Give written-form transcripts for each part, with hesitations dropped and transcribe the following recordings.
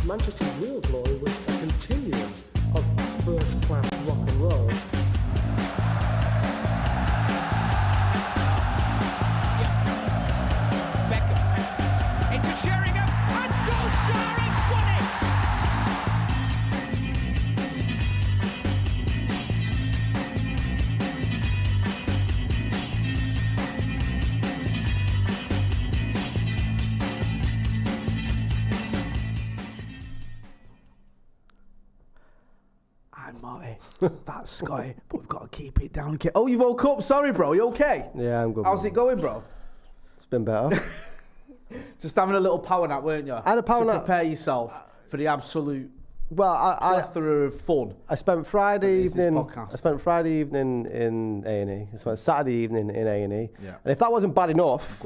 Manchester's real glory was a continuum of first-class rock and roll. That's Scotty, but we've got to keep it down. Oh, you woke up? Sorry, bro. You okay? Yeah, I'm good. How's it going, bro? It's been better. Just having a little power nap, weren't you? I had a power nap. Prepare yourself for the absolute plethora of fun. I spent Friday evening. I spent Friday evening in A&E. I spent Saturday evening in A&E. Yeah. And if that wasn't bad enough,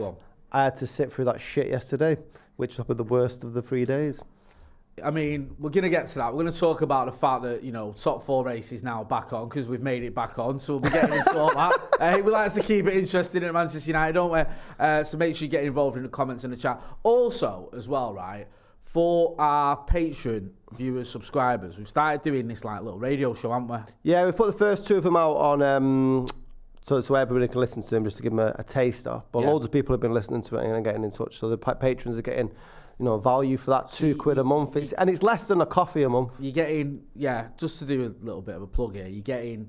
I had to sit through that shit yesterday, which was the worst of the 3 days. I mean, we're going to get to that. We're going to talk about the fact that, top 4 races now back on because we've made it back on. So we'll be getting into all that. We like to keep it interesting at Manchester United, don't we? So make sure you get involved in the comments and the chat. Also, as well, right, for our Patreon viewers, subscribers, we've started doing this little radio show, haven't we? Yeah, we've put the first 2 of them out on... So everybody can listen to them just to give them a taster. But loads of people have been listening to it and getting in touch. So the patrons are getting... value for that £2 a month. It's less than a coffee a month. You're getting, just to do a little bit of a plug here, you're getting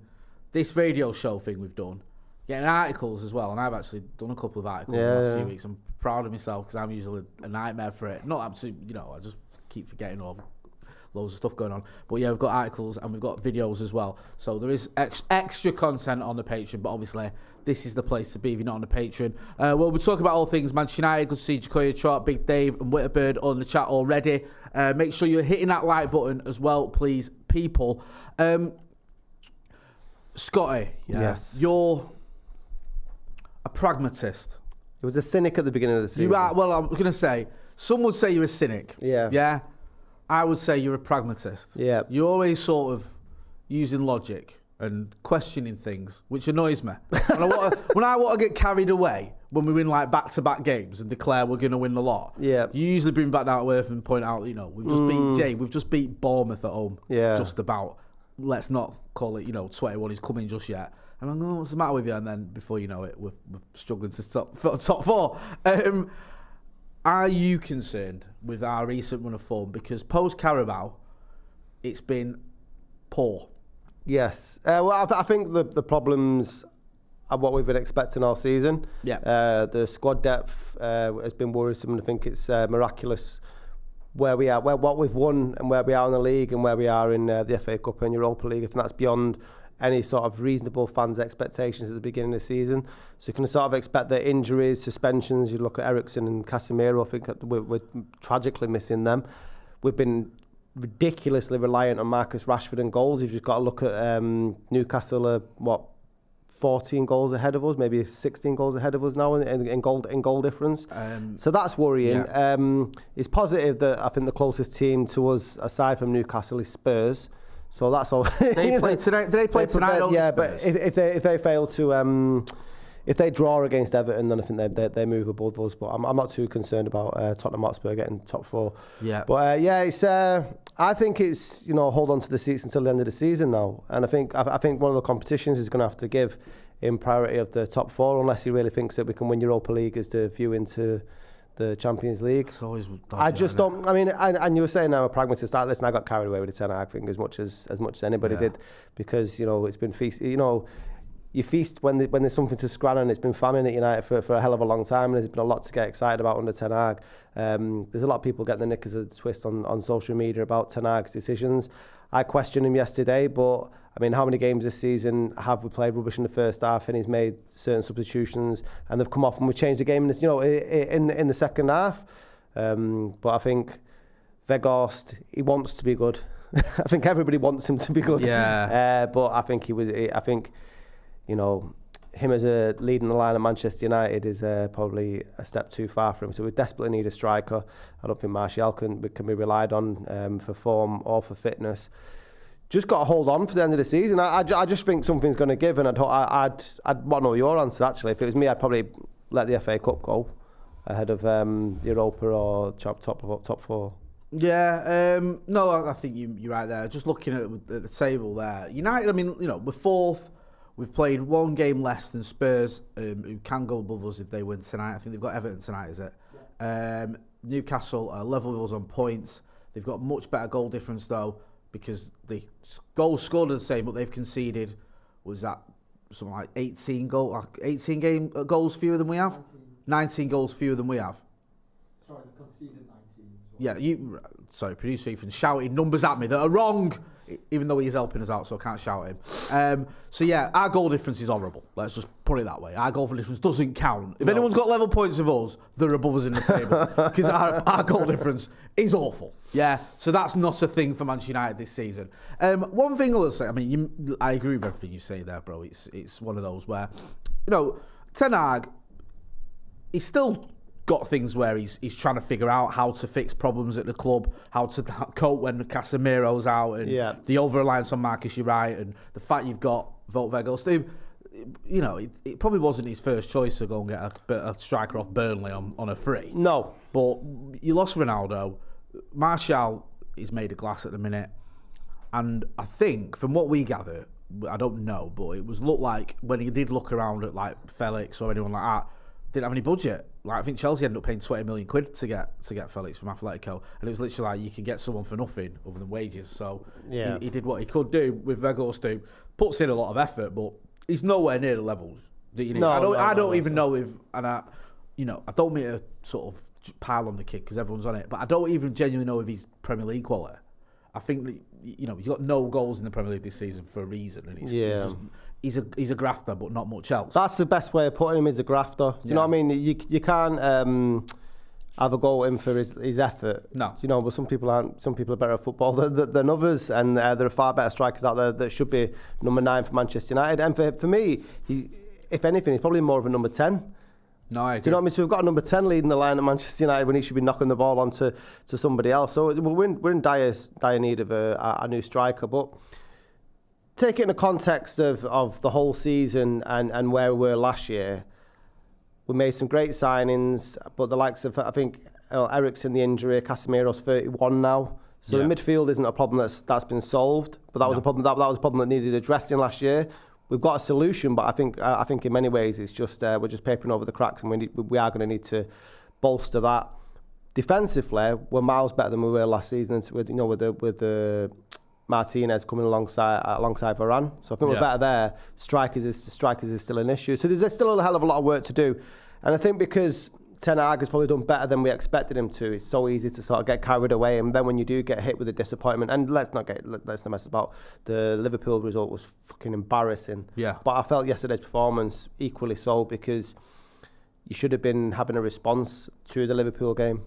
this radio show thing we've done, getting articles as well, and I've actually done a couple of articles in the last few weeks. I'm proud of myself because I'm usually a nightmare for it. Not absolutely, I just keep forgetting all loads of stuff going on. But yeah, we've got articles and we've got videos as well. So there is extra content on the Patreon, but obviously this is the place to be if you're not on the Patreon. We'll talk about all things Manchester United. Good to see Jacoya Trot, Big Dave and Whitterbird on the chat already. Make sure you're hitting that like button as well, please, people. Scotty, yes, you're a pragmatist. It was a cynic at the beginning of the season. You are, well, I'm going to say, some would say you're a cynic. Yeah. Yeah? I would say you're a pragmatist. Yeah. You're always sort of using logic and questioning things, which annoys me. When I want to get carried away, when we win back-to-back games and declare we're going to win the lot, you usually bring back down to earth and point out, we've just beat Bournemouth at home, just about. Let's not call it, 21 is coming just yet. And I'm going, what's the matter with you? And then before you know it, we're struggling to top 4. Are you concerned with our recent run of form? Because post-Carabao, it's been poor. Yes. I think the problems are what we've been expecting all season. Yeah. The squad depth has been worrisome, and I think it's miraculous where we are, what we've won and where we are in the league and where we are in the FA Cup and Europa League. I think that's beyond any sort of reasonable fans' expectations at the beginning of the season. So you can sort of expect that injuries, suspensions, you look at Eriksen and Casemiro, I think we're tragically missing them. We've been ridiculously reliant on Marcus Rashford and goals. You've just got to look at Newcastle, 14 goals ahead of us, maybe 16 goals ahead of us now in goal difference. So that's worrying. Yeah. It's positive that I think the closest team to us, aside from Newcastle, is Spurs. So that's all. They play tonight. They play tonight. Yeah, but if they fail to, if they draw against Everton, then I think they move above us. But I'm not too concerned about Tottenham Hotspur getting top 4. Yeah. But it's. I think it's hold on to the seats until the end of the season now, and I think one of the competitions is going to have to give in priority of the top 4, unless he really thinks that we can win Europa League as the view into the Champions League. It's always dodgy, I just don't. I mean, and you were saying I'm a pragmatist. Listen, I got carried away with the Ten Hag thing as much as anybody did, because it's been feast. You feast when there's something to scran, and it's been famine at United for a hell of a long time, and there's been a lot to get excited about under Ten Hag. There's a lot of people getting the knickers a twist on social media about Ten Hag's decisions. I questioned him yesterday, but I mean, how many games this season have we played rubbish in the first half, and he's made certain substitutions, and they've come off, and we changed the game in the second half. But I think Weghorst, he wants to be good. I think everybody wants him to be good. Yeah. But I think him as a leading the line at Manchester United is probably a step too far for him. So we desperately need a striker. I don't think Martial can be relied on for form or for fitness. Just got to hold on for the end of the season. I just think something's going to give, and I'd want to know your answer actually. If it was me, I'd probably let the FA Cup go ahead of Europa or top 4. Yeah, no, I think you're right there. Just looking at the table there, United. I mean, we're fourth. We've played one game less than Spurs, who can go above us if they win tonight. I think they've got Everton tonight, is it? Yeah. Newcastle are level with us on points. They've got much better goal difference though, because the goals scored are the same, but they've conceded. Was that something like 18 goals fewer than we have? 19 goals fewer than we have. Sorry, they've conceded 19. Yeah, sorry, producer Ethan shouting numbers at me that are wrong, even though he's helping us out, so I can't shout him. So yeah, our goal difference is horrible. Let's just put it that way. Our goal difference doesn't count. If anyone's got level points with us, they're above us in the table, because our goal difference is awful. Yeah, so that's not a thing for Manchester United this season. One thing I'll say, I mean, I agree with everything you say there, bro. It's one of those where, Ten Hag, he's still got things where he's trying to figure out how to fix problems at the club, how to cope when Casemiro's out, and the over-reliance on Marcus Lloris, and the fact you've got Wout Weghorst. It probably wasn't his first choice to go and get a striker off Burnley on a free. No. But you lost Ronaldo. Martial is made of glass at the minute. And I think, from what we gather, I don't know, but it looked like when he did look around at like Felix or anyone like that, didn't have any budget. Like I think Chelsea ended up paying 20 million quid to get Felix from Atletico, and it was literally like you can get someone for nothing other than wages. So he did what he could do with Weghorst, who puts in a lot of effort, but he's nowhere near the levels that you need. I don't even know if, and I don't mean to sort of pile on the kid because everyone's on it, but I don't even genuinely know if he's Premier League quality. I think that he's got no goals in the Premier League this season for a reason, and he's a grafter, but not much else. That's the best way of putting him. Is a grafter. Do you know what I mean? You can't have a goal in for his effort. No. But some people aren't. Some people are better at football than others, and there are far better strikers out there that should be number 9 for Manchester United. And for me, if anything, he's probably more of a number 10. No, I agree. Do you know what I mean? So we've got a number 10 leading the line at Manchester United when he should be knocking the ball onto somebody else. So we're in dire need of a new striker. But take it in the context of the whole season and where we were last year, we made some great signings, but the likes of, I think, Erik's in the injury, Casemiro's 31 now. So the midfield isn't a problem that's been solved, but that was a problem that was a problem that needed addressing last year. We've got a solution, but I think in many ways it's just we're just papering over the cracks, and we are going to need to bolster that. Defensively, we're miles better than we were last season. With the Martinez coming alongside Varane, so I think we're better there. Strikers is still an issue, so there's still a hell of a lot of work to do, and I think because Ten Hag has probably done better than we expected him to. It's so easy to sort of get carried away, and then when you do get hit with a disappointment, and let's not mess about, the Liverpool result was fucking embarrassing. Yeah. But I felt yesterday's performance equally so, because you should have been having a response to the Liverpool game. Do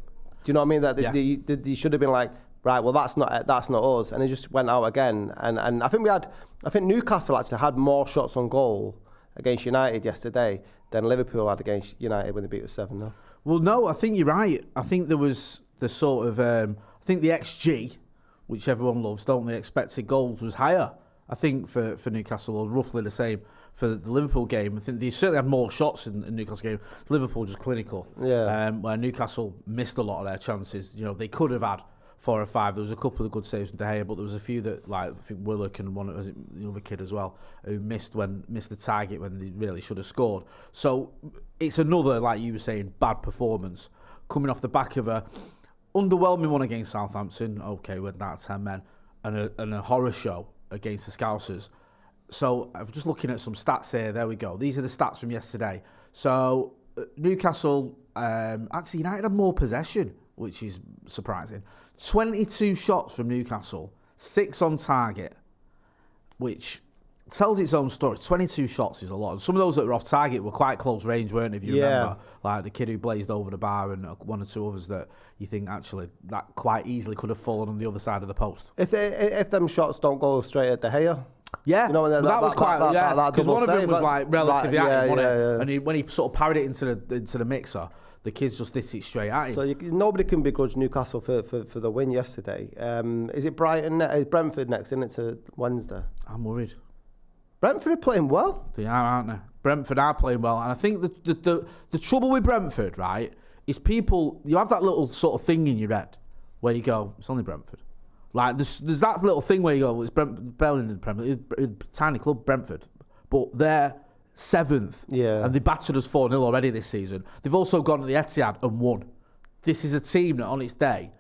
you know what I mean? That you should have been like, right, well that's not us, and it just went out again. And I think Newcastle actually had more shots on goal against United yesterday than Liverpool had against United when they beat us 7-0. Well, no, I think you're right. I think there was the sort of, I think the XG, which everyone loves, don't they, expected goals was higher. I think for Newcastle, or roughly the same for the Liverpool game. I think they certainly had more shots in the Newcastle game. Liverpool just clinical. Yeah. Where Newcastle missed a lot of their chances. They could have had 4 or 5. There was a couple of good saves from De Gea, but there was a few that, like, I think Willock and the other kid as well, who missed the target when they really should have scored. So it's another, like you were saying, bad performance coming off the back of a underwhelming one against Southampton. Okay, with that 10 men, and a horror show against the Scousers. So I'm just looking at some stats here. There we go. These are the stats from yesterday. So Newcastle, actually United had more possession, which is surprising. 22 shots from Newcastle, 6 on target, which tells its own story. 22 shots is a lot. And some of those that were off target were quite close range, weren't they, if you remember? Like the kid who blazed over the bar and 1 or 2 others that you think actually that quite easily could have fallen on the other side of the post. If them shots don't go straight at De Gea. Yeah, that was quite, because one of them was like relatively at him, wasn't it? And when he sort of parried it into the mixer, the kids just hit it straight at him. So nobody can begrudge Newcastle for the win yesterday. Is it Brighton? Is Brentford next, isn't it, to Wednesday? I'm worried. Brentford are playing well. They are, aren't they? Brentford are playing well. And I think the trouble with Brentford, right, is people, you have that little sort of thing in your head where you go, it's only Brentford. Like, there's that little thing where you go, well, it's Bell in the Premier League, tiny club, Brentford. But they're 7th. Yeah. And they battered us 4-0 already this season. They've also gone to the Etihad and won. This is a team that on its day,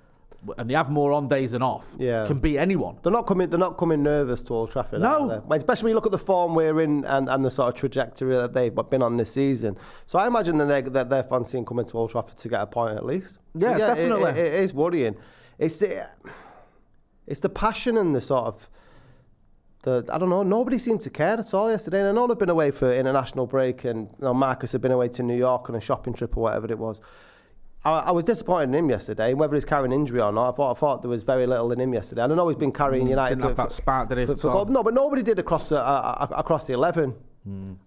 and they have more on days than off, can beat anyone. They're not coming nervous to Old Trafford. No. Especially when you look at the form we're in and the sort of trajectory that they've been on this season. So I imagine that they're fancying coming to Old Trafford to get a point at least. Yeah, so definitely. It is worrying. It's the passion and the sort of I don't know. Nobody seemed to care at all yesterday. And I know they've been away for international break, and Marcus had been away to New York on a shopping trip or whatever it was. I was disappointed in him yesterday, whether he's carrying injury or not. I thought there was very little in him yesterday. And I know he's been carrying United. Didn't have that spark, did he? No, but nobody did across the 11.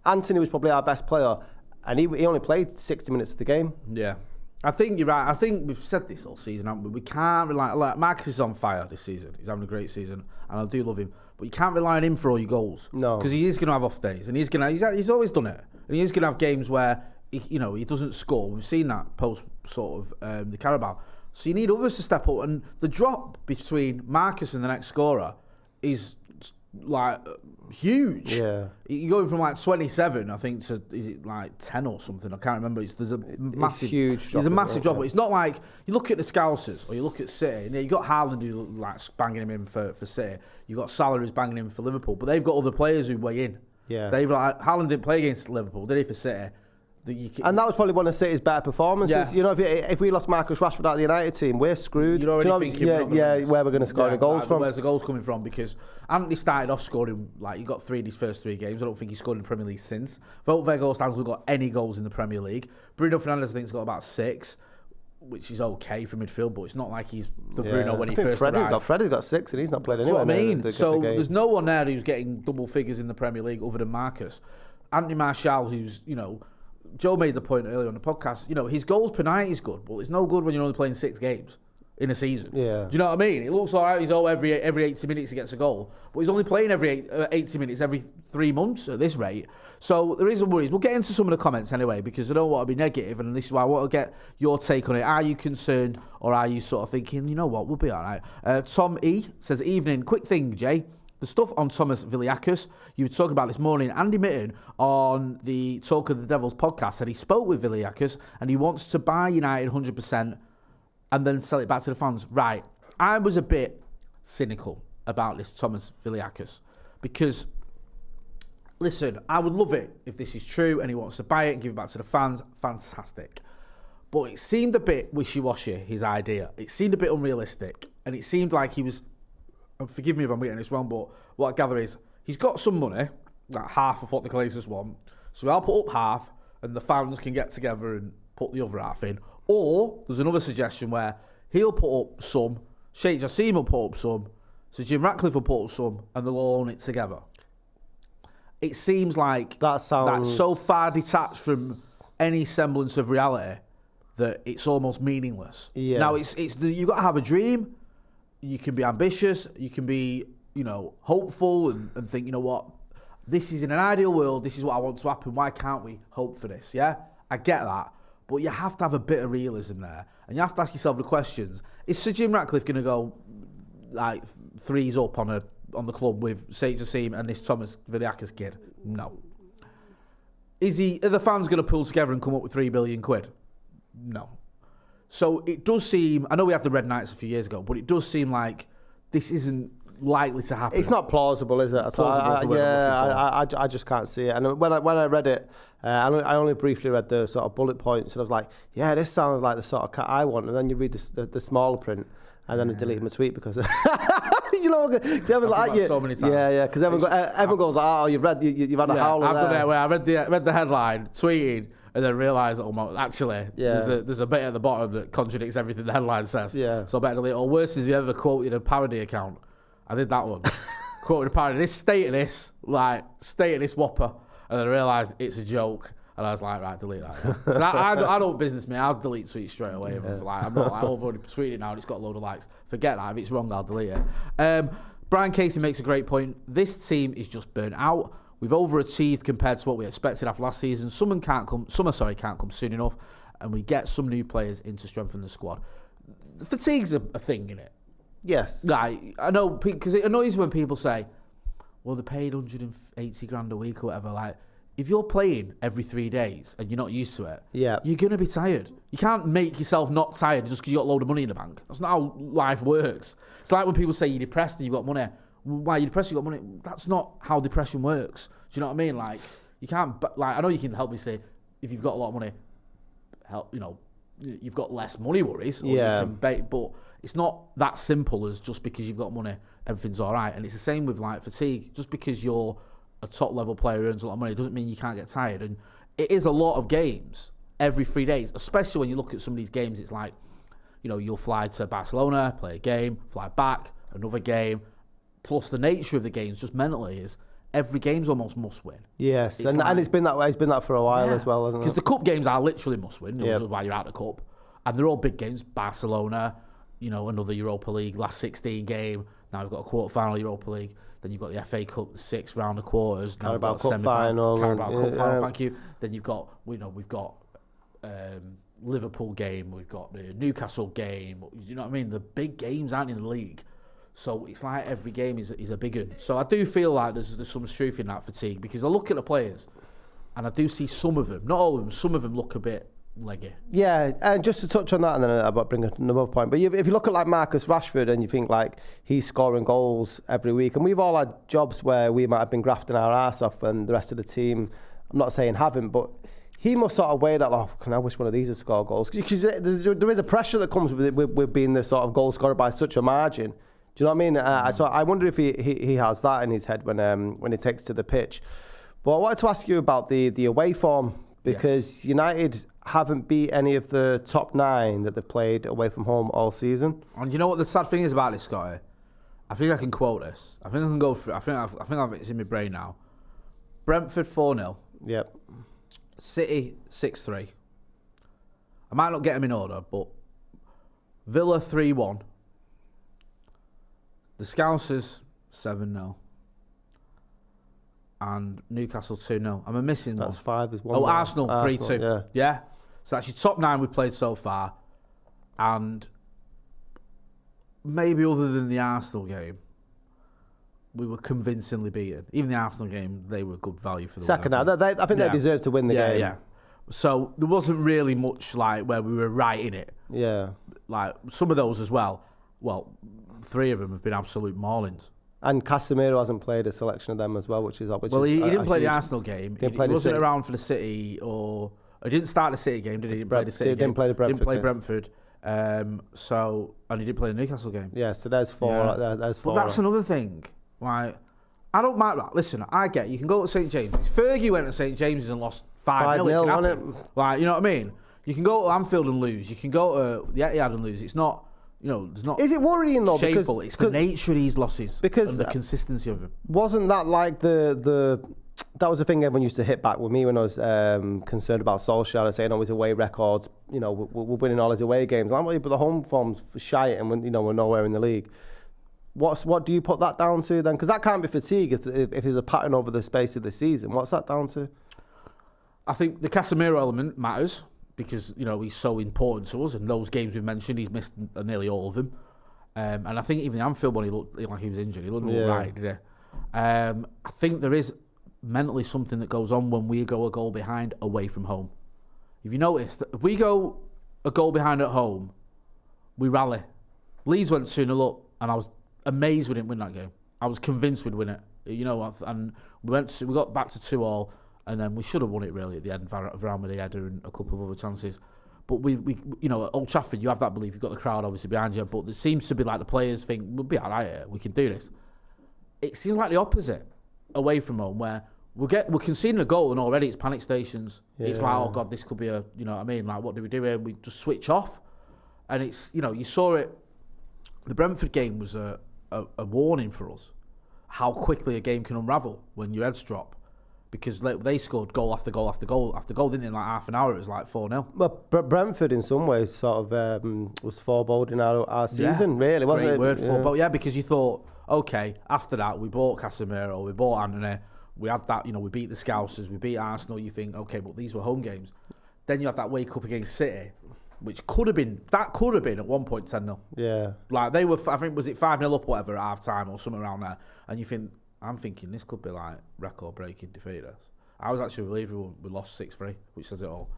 Anthony was probably our best player, and he only played 60 minutes of the game. Yeah. I think you're right. I think we've said this all season, haven't we? We can't rely... Like, Marcus is on fire this season. He's having a great season, and I do love him. But you can't rely on him for all your goals. No. Because he is going to have off days, and he's always done it. And he is going to have games where he doesn't score. We've seen that post sort of the Carabao. So you need others to step up, and the drop between Marcus and the next scorer is like huge. Yeah, you're going from like 27, I think, to is it like 10 or something? I can't remember. There's a massive, huge. There's a massive drop, but it's not like you look at the Scousers or you look at City. And you got Haaland who like banging him in for City. You got Salah who's banging him for Liverpool, but they've got other players who weigh in. Yeah, they've like Haaland didn't play against Liverpool, did he, for City? And that was probably one of City's better performances. Yeah. If we lost Marcus Rashford out of the United team, we're screwed. You're already thinking, where we're going to score any goals from. Where's the goals coming from? Because Anthony started off scoring, like, he got 3 in his first 3 games. I don't think he's scored in the Premier League since. Wout Weghorst hasn't got any goals in the Premier League. Bruno Fernandes, I think, has got about 6, which is okay for midfield, but it's not like he's the Bruno when he first arrived. Freddie's got 6 and he's not played anywhere. That's what I mean. So there's no one there who's getting double figures in the Premier League other than Marcus. Anthony Martial, who's, Joe made the point earlier on the podcast, his goals per night is good, but it's no good when you're only playing 6 games in a season. Yeah. Do you know what I mean? It looks all right, he's every 80 minutes he gets a goal, but he's only playing every 80 minutes every 3 months at this rate. So there is some worries. We'll get into some of the comments anyway, because I don't want to be negative, and this is why I want to get your take on it. Are you concerned, or are you sort of thinking, you know what, we'll be all right? Tom E says, evening, quick thing, Jay. The stuff on Thomas Viliakis, you were talking about this morning. Andy Mitten on the Talk of the Devils podcast said he spoke with Viliakis and he wants to buy United 100% and then sell it back to the fans. Right. I was a bit cynical about this Thomas Viliakis because, listen, I would love it if this is true and he wants to buy it and give it back to the fans. Fantastic. But it seemed a bit wishy-washy, his idea. It seemed a bit unrealistic. And it seemed like he was... Forgive me if I'm getting this wrong, but what I gather is he's got some money, like half of what the Glazers want. So I'll put up half, and the fans can get together and put the other half in. Or there's another suggestion where he'll put up some, Sheikh Jassim will put up some, so Jim Ratcliffe will put up some, and they'll all own it together. It seems like that's so far detached from any semblance of reality that it's almost meaningless. Yeah. Now you've got to have a dream. You can be ambitious, you can be, hopeful and think, you know what, this is in an ideal world, this is what I want to happen, why can't we hope for this, yeah? I get that, but you have to have a bit of realism there, and you have to ask yourself the questions. Is Sir Jim Ratcliffe going to go, like, 3s up on the club with Sheikh Jassim and this Thomas Viliakis kid? No. Are the fans going to pull together and come up with £3 billion? No. So it does seem, I know we had the Red Knights a few years ago, but it does seem like this isn't likely to happen. It's not plausible, is it? I just can't see it. And when I read it, I only briefly read the sort of bullet points, and I was like, yeah, this sounds like the sort of cat I want. And then you read the smaller print, and then I deleted my tweet because... because everyone's like, so many times. Yeah, because everyone goes, oh, you've had a howler I've there. done it where I read the headline, tweeted, and then realised, there's a bit at the bottom that contradicts everything the headline says. Yeah. So I better delete it. Or worse is, you ever quoted a parody account? I did that one. Quoted a parody. State of this whopper. And then I realised it's a joke. And I was like, right, delete that. Yeah. I don't business me. I'll delete tweets straight away. I'm not like, I've already tweeted it now and it's got a load of likes. Forget that. If it's wrong, I'll delete it. Brian Casey makes a great point. This team is just burnt out. We've overachieved compared to what we expected after last season. Summer can't come soon enough, and we get some new players in to strengthen the squad. fatigue's a thing, innit? Yes. Like, I know, because it annoys when people say, well, they're paid 180 grand a week or whatever. Like, if you're playing every 3 days and you're not used to it, you're going to be tired. You can't make yourself not tired just because you got a load of money in the bank. That's not how life works. It's like when people say you're depressed and you've got money. Why are you depressed? You've got money. That's not how depression works. Do you know what I mean? Like, you can't, like, I know you can help me say, if you've got a lot of money, you've got less money worries. Or you can but it's not that simple as just because you've got money, everything's all right. And it's the same with, like, fatigue. Just because you're a top level player who earns a lot of money doesn't mean you can't get tired. And it is a lot of games every 3 days, especially when you look at some of these games. It's like, you'll fly to Barcelona, play a game, fly back, another game. Plus the nature of the games, just mentally, is every game's almost must win. Yes, and it's been that way. It's been that for a while as well, hasn't it? Because the cup games are literally must win. Which is why you're out of the cup, and they're all big games. Barcelona, another Europa League last 16 game. Now we've got a quarter final Europa League. Then you've got the FA Cup, the 6th round of quarters. Carabao Cup final. Carabao Cup final. Thank you. Then you've got we've got Liverpool game. We've got the Newcastle game. You know what I mean? The big games aren't in the league. So it's like every game is a big one. So I do feel like there's some truth in that fatigue, because I look at the players and I do see some of them, not all of them, some of them look a bit leggy. Yeah, and just to touch on that, and then I'll bring another point. But if you look at like Marcus Rashford and you think like he's scoring goals every week, and we've all had jobs where we might have been grafting our arse off and the rest of the team, I'm not saying haven't, but he must sort of weigh that, I wish one of these had scored goals. Because there is a pressure that comes with being the sort of goal scorer by such a margin. Do you know what I mean? So I wonder if he has that in his head when he takes to the pitch. But I wanted to ask you about the away form, because United haven't beat any of the top 9 that they've played away from home all season. And you know what the sad thing is about this, Scotty? I think I can quote this. I think I can go through. I think it's in my brain now. Brentford 4-0. Yep. City 6-3. I might not get them in order, but Villa 3-1. The Scousers 7-0. And Newcastle 2-0. Am I missing one? That's 5 is 1. Oh, Arsenal 3-2. Yeah. So that's your top 9 we've played so far. And maybe other than the Arsenal game, we were convincingly beaten. Even the Arsenal game, they were good value for the second half. I think they deserved to win the game. Yeah. So there wasn't really much like where we were right in it. Yeah. Like some of those as well. Well, 3 of them have been absolute maulings. And Casemiro hasn't played a selection of them as well, which is he didn't play the Arsenal game. He wasn't around for the City, or he didn't start the City game, did he? He didn't play the City game. Didn't play the Brentford. Didn't play Brentford. And he didn't play the Newcastle game. Yeah, so there's 4. Yeah. There's 4. But that's another thing. Like, I don't mind that. Listen, I get you can go to St James's. Fergie went to St James's and lost 5-0. Wasn't it? Like, you know what I mean? You can go to Anfield and lose. You can go to the Etihad and lose. It's not. There's not. Is it worrying though? Shameful. It's the nature of these losses, because and the consistency of them. Wasn't that like that was the thing everyone used to hit back with me when I was concerned about Solskjaer, saying his away records. We're winning all his away games. But the home form's shite, and we're nowhere in the league. What do you put that down to then? Because that can't be fatigue if there's a pattern over the space of the season. What's that down to? I think the Casemiro element matters, because he's so important to us, and those games we've mentioned, he's missed nearly all of them. And I think even the Anfield one, he looked like he was injured. He looked right, did he? I think there is mentally something that goes on when we go a goal behind away from home. If you noticed, if we go a goal behind at home, we rally. Leeds went 2-0 up, and I was amazed we didn't win that game. I was convinced we'd win it. And we got back to 2-2. And then we should have won it really at the end. Varane with the header and a couple of other chances. But we at Old Trafford, you have that belief. You've got the crowd obviously behind you. But it seems to be like the players think, we'll be all right here. We can do this. It seems like the opposite away from home, where we're conceding a goal and already it's panic stations. Yeah. It's like, oh God, this could be a, like, what do we do here? We just switch off. And it's, you saw it. The Brentford game was a warning for us. How quickly a game can unravel when your heads drop. Because they scored goal after goal after goal after goal, didn't they? In like half an hour, it was like 4-0. But Brentford, in some ways, sort of was foreboding our season, really, wasn't it? Great word, foreboding. Yeah, because you thought, okay, after that, we bought Casemiro, we bought Anthony, we had that, we beat the Scousers, we beat Arsenal. You think, okay, but these were home games. Then you have that wake up against City, which could have been at one point 10-0. Yeah. Like they were, I think, was it 5-0 up or whatever at half time or something around there? And I'm thinking this could be like record breaking defeat. I was actually relieved we lost 6-3, which says it all.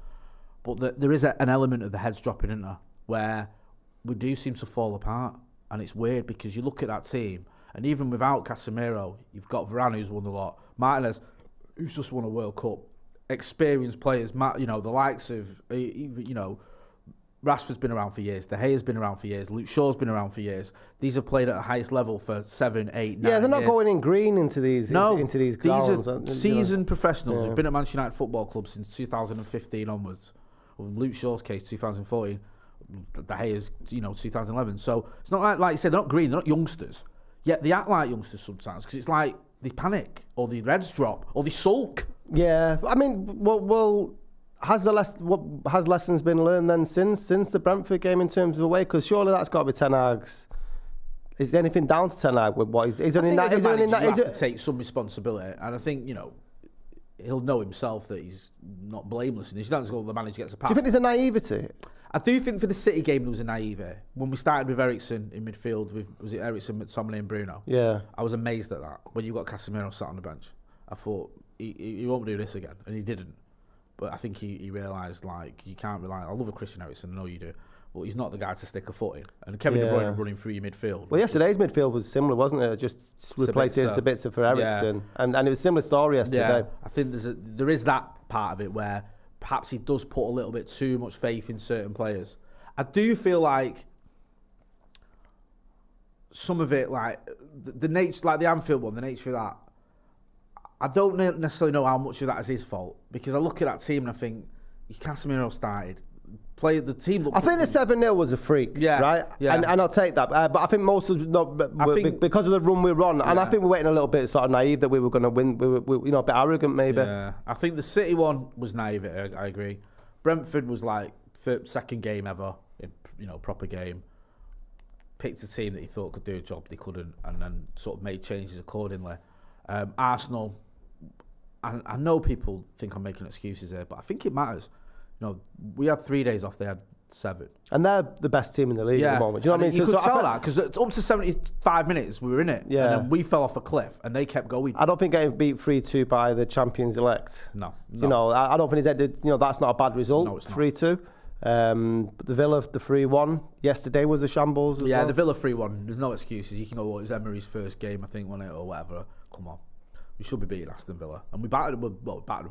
But there is an element of the heads dropping, isn't there, where we do seem to fall apart. And it's weird because you look at that team, and even without Casemiro, you've got Varane, who's won a lot, Martinez, who's just won a World Cup, experienced players, the likes of, Rashford's been around for years, De Gea's been around for years, Luke Shaw's been around for years. These have played at the highest level for 7, 8, 9 Yeah, they're not years. going in green into these into these grounds. These are seasoned professionals who've been at Manchester United Football Club since 2015 onwards. Well, Luke Shaw's case, 2014. De Gea's, 2011. So it's not like you said, they're not green, they're not youngsters. Yet they act like youngsters sometimes because it's like they panic or their heads drop or they sulk. Yeah, I mean, well has lessons been learned then since the Brentford game in terms of away? Because surely that's got to be Ten Hag's. Is there anything down to Ten Hag with what he's? Is there any? Is there any? Is it take some responsibility? And I think he'll know himself that he's not blameless, and he's not going to the manager gets a pass. Do you think there's a naivety? I do think for the City game there was a naivety. When we started with Eriksen in midfield, was it Eriksen, McTominay and Bruno? Yeah. I was amazed at that. When you got Casemiro sat on the bench, I thought he won't do this again, and he didn't. But I think he realised, like, you can't rely. I love a Christian Eriksen, I know you do, but he's not the guy to stick a foot in. And Kevin De Bruyne running through your midfield. Well, yesterday's midfield was similar, wasn't it? Just replacing Sabitzer for Eriksen, and it was a similar story yesterday. Yeah, I think there is that part of it where perhaps he does put a little bit too much faith in certain players. I do feel like some of it, like the nature, like the Anfield one, the nature of that, I don't necessarily know how much of that is his fault, because I look at that team and I think Casemiro started. The team looked. I think the 7-0 was a freak, right? Yeah. And I'll take that. But I think most of because of the run we were on, and I think we were getting a little bit sort of naive that we were going to win. We were, a bit arrogant maybe. Yeah, I think the City one was naive. I agree. Brentford was like second game ever, proper game. Picked a team that he thought could do a job, they couldn't, and then sort of made changes accordingly. Arsenal, I know people think I'm making excuses here, but I think it matters. We had 3 days off, they had 7. And they're the best team in the league at the moment. Do you know what I mean? You could tell that, because up to 75 minutes we were in it, and then we fell off a cliff, and they kept going. I don't think getting beat 3-2 by the champions-elect. No. I don't think that's not a bad result. No, it's not. 3-2. The Villa, the 3-1 yesterday was a shambles as well. The Villa 3-1, there's no excuses. You can go, it was Emery's first game, I think, wasn't it, or whatever. Come on. We should be beating Aston Villa. And we battered them.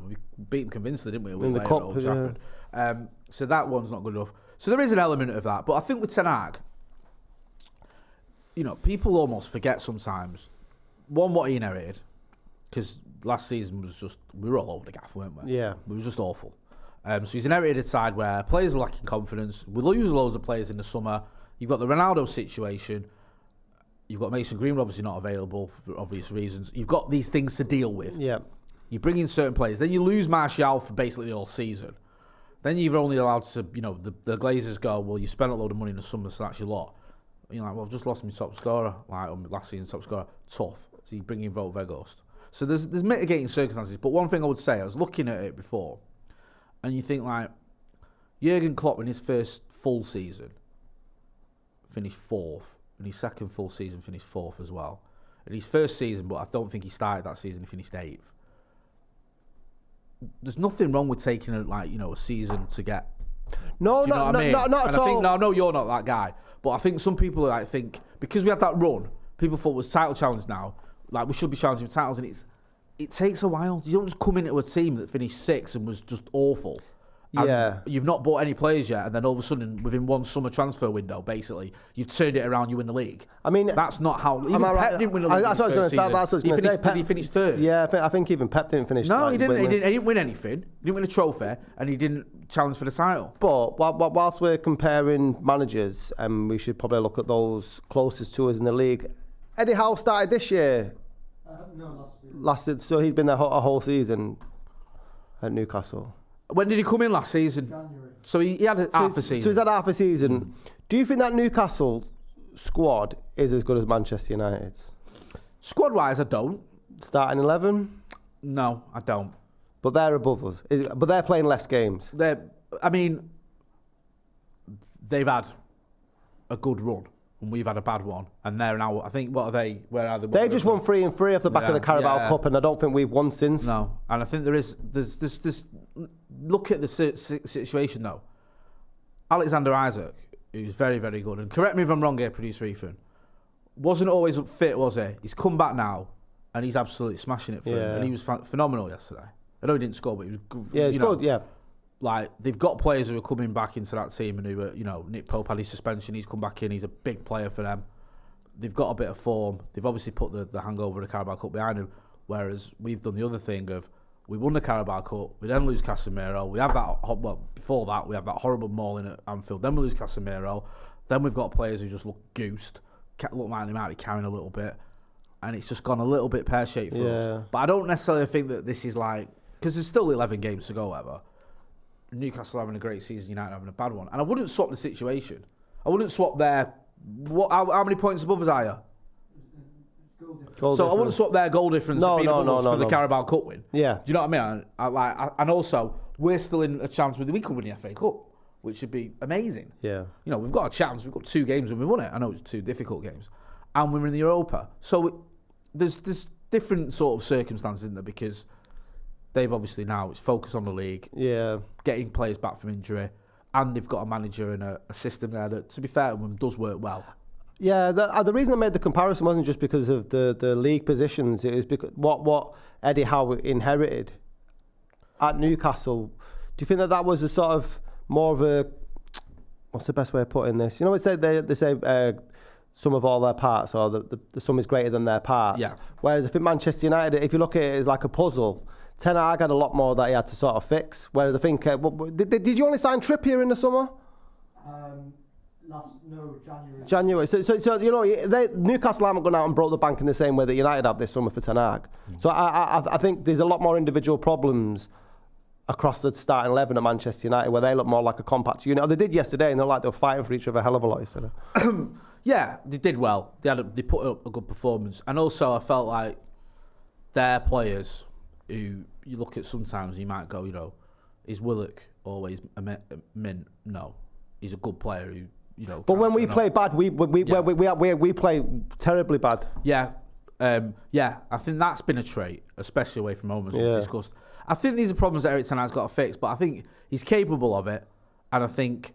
We beat them convincingly, didn't we? In the cup, Old Trafford. So that one's not good enough. So there is an element of that. But I think with Ten Hag, people almost forget sometimes, one, what he inherited. Because last season was just, we were all over the gaff, weren't we? Yeah. It was just awful. So he's inherited a side where players are lacking confidence. We lose loads of players in the summer. You've got the Ronaldo situation. You've got Mason Greenwood obviously not available for obvious reasons. You've got these things to deal with. Yeah. You bring in certain players. Then you lose Martial for basically the whole season. Then you're only allowed to, the Glazers go, well, you spent a load of money in the summer, so that's your lot. And you're like, well, I've just lost my top scorer, last season's top scorer. Tough. So you bring in Wout Weghorst. So there's mitigating circumstances. But one thing I would say, I was looking at it before, and you think like, Jurgen Klopp in his first full season finished 4th. In his second full season, finished 4th as well. In his first season, but I don't think he started that season, he finished 8th. There's nothing wrong with taking a season to get. No, not at all. I know you're not that guy, but I think some people think because we had that run, people thought it was title challenge now. Like we should be challenging for titles, and it takes a while. You don't just come into a team that finished 6th and was just awful. And you've not bought any players yet, and then all of a sudden, within one summer transfer window, basically, you've turned it around, you win the league. I mean, that's not how. Even Pep didn't win the league. That's what I was going to say. Did he finish 3rd? Yeah, I think even Pep didn't finish. No, he didn't. He didn't win anything. He didn't win a trophy, and he didn't challenge for the title. But whilst we're comparing managers, we should probably look at those closest to us in the league. Eddie Howe started this year. No, last year. So he's been there a whole season at Newcastle. When did he come in last season? January. So he had half a season. So he's had half a season. Do you think that Newcastle squad is as good as Manchester United's? Squad-wise, I don't. Starting 11? No, I don't. But they're above us. But they're playing less games. They're they've had a good run and we've had a bad one, and they're now. I think what are they? Where are they? They just won 3-3 off the back of the Carabao Cup, and I don't think we've won since. No, and I think there's look at the situation though. Alexander Isaac, who's very, very good, and correct me if I'm wrong here, producer Ethan, wasn't always fit, was he? He's come back now, and he's absolutely smashing it for him, and he was phenomenal yesterday. I know he didn't score, but he was good. Yeah, he's good, yeah. Like, they've got players who are coming back into that team and who are, Nick Pope had his suspension, he's come back in, he's a big player for them. They've got a bit of form. They've obviously put the hangover of the Carabao Cup behind them, whereas we've done the other thing of, we won the Carabao Cup, we then lose Casemiro, we have that, before that, we have that horrible mauling at Anfield, then we lose Casemiro, then we've got players who just look goosed, look like they might be carrying a little bit, and it's just gone a little bit pear-shaped for us. But I don't necessarily think that this is like, because there's still 11 games to go, whatever. Newcastle having a great season, United having a bad one. And I wouldn't swap the situation. I wouldn't swap their... How many points above us are you? I wouldn't swap their goal difference for the Carabao Cup win. Yeah. Do you know what I mean? And also, we're still in a chance we could win the FA Cup, which would be amazing. Yeah. We've got a chance. We've got 2 games and we won it. I know it's 2 difficult games. And we're in the Europa. So there's different sort of circumstances in there because... They've obviously now, it's focused on the league, getting players back from injury, and they've got a manager and a system there that, to be fair to them, does work well. Yeah, the reason I made the comparison wasn't just because of the league positions, it was because what Eddie Howe inherited at Newcastle. Do you think that was a sort of more of a, what's the best way of putting this? They say sum of all their parts, or the sum is greater than their parts. Yeah. Whereas I think Manchester United, if you look at it as like a puzzle, Ten Hag had a lot more that he had to sort of fix. Whereas I think, did you only sign Trippier in the summer? January. So Newcastle haven't gone out and broke the bank in the same way that United have this summer for Ten Hag. So I think there's a lot more individual problems across the starting 11 at Manchester United where they look more like a compact unit. They did yesterday, and they were fighting for each other a hell of a lot yesterday. Yeah, they did well. They put up a good performance, and also I felt like their players, who you look at sometimes, you might go, is Willock always a mint? No, he's a good player who, But when we play bad, we play terribly bad. Yeah, I think that's been a trait, especially away from home, as we've discussed. I think these are problems that Erik Ten Hag's got to fix, but I think he's capable of it, and I think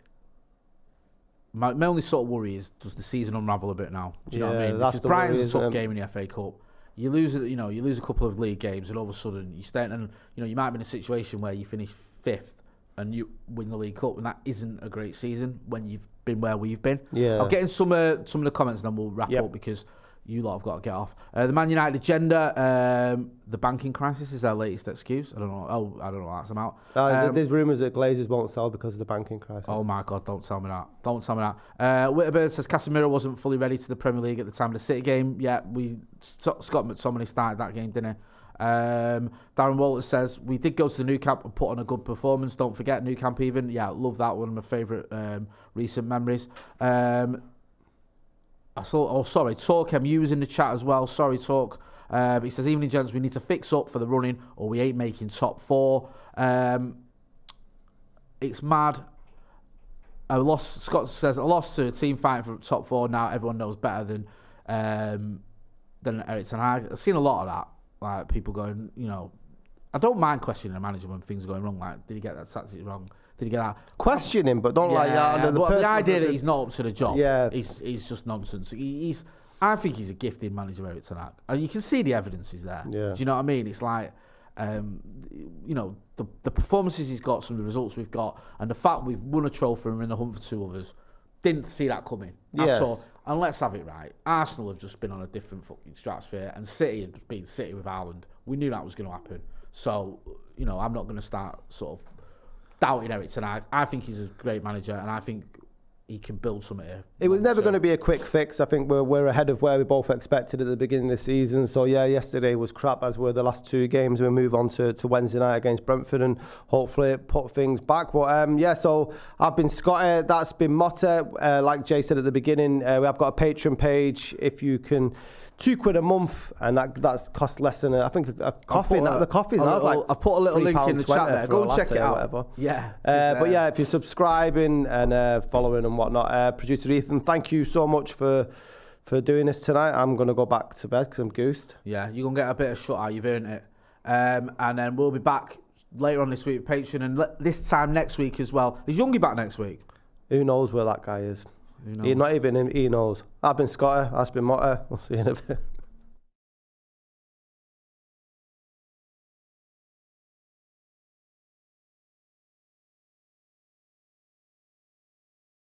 my only sort of worry is, does the season unravel a bit now? Do you know what I mean? Because Brighton's a tough game in the FA Cup. You lose a couple of league games, and all of a sudden you start, and you might be in a situation where you finish 5th and you win the League Cup, and that isn't a great season when you've been where we've been. Yeah. I'll get in some of the comments, and then we'll wrap up because you lot have got to get off. The Man United agenda, the banking crisis is their latest excuse. I don't know what that's about. There's rumours that Glazers won't sell because of the banking crisis. Oh my God, don't tell me that. Whitterbird says Casemiro wasn't fully ready to the Premier League at the time of the City game. Yeah, Scott McTominay started that game, didn't he? Darren Walters says, we did go to the Nou Camp and put on a good performance. Don't forget Nou Camp even. Yeah, love that. One of my favourite recent memories. Talk MU was in the chat as well. Sorry, Talk. He says, evening gents, we need to fix up for the running or we ain't making top 4. It's mad. Scott says, a loss to a team fighting for top 4. Now everyone knows better than Erik Ten Hag. I've seen a lot of that. Like people going, I don't mind questioning a manager when things are going wrong. Like, did he get that tactic wrong? Did he get that? Question him, but don't like that. The idea that he's not up to the job is just nonsense. I think he's a gifted manager, Erik Ten Hag. And you can see the evidence is there. Yeah. Do you know what I mean? It's like, the performances he's got, some of the results we've got, and the fact we've won a trophy and we're in the hunt for 2 others, didn't see that coming. That's all. And let's have it right. Arsenal have just been on a different fucking stratosphere, and City have been City with Haaland. We knew that was going to happen. So, I'm not going to start sort of doubting Erik Ten Hag. I think he's a great manager, and I think he can build something here. It was never going to be a quick fix. I think we're ahead of where we both expected at the beginning of the season. So yesterday was crap, as were the last 2 games. We move on to Wednesday night against Brentford and hopefully put things back. But so I've been Scotty, that's been Motty. Like Jay said at the beginning, we have got a Patreon page. If you can £2 a month, and that's cost less than I think a coffee. The coffee's now like I put a little link in the chat there. Go and check it out. Whatever. Yeah. But yeah, if you're subscribing and following and whatnot, producer Ethan, thank you so much for doing this tonight. I'm gonna go back to bed because I'm goosed. Yeah, you're gonna get a bit of shut eye. You've earned it. And then we'll be back later on this week with Patreon, and this time next week as well. Is Youngie back next week? Who knows where that guy is? Not even him. He knows. I've been Scotty. I've been Motty. We'll see you in a bit.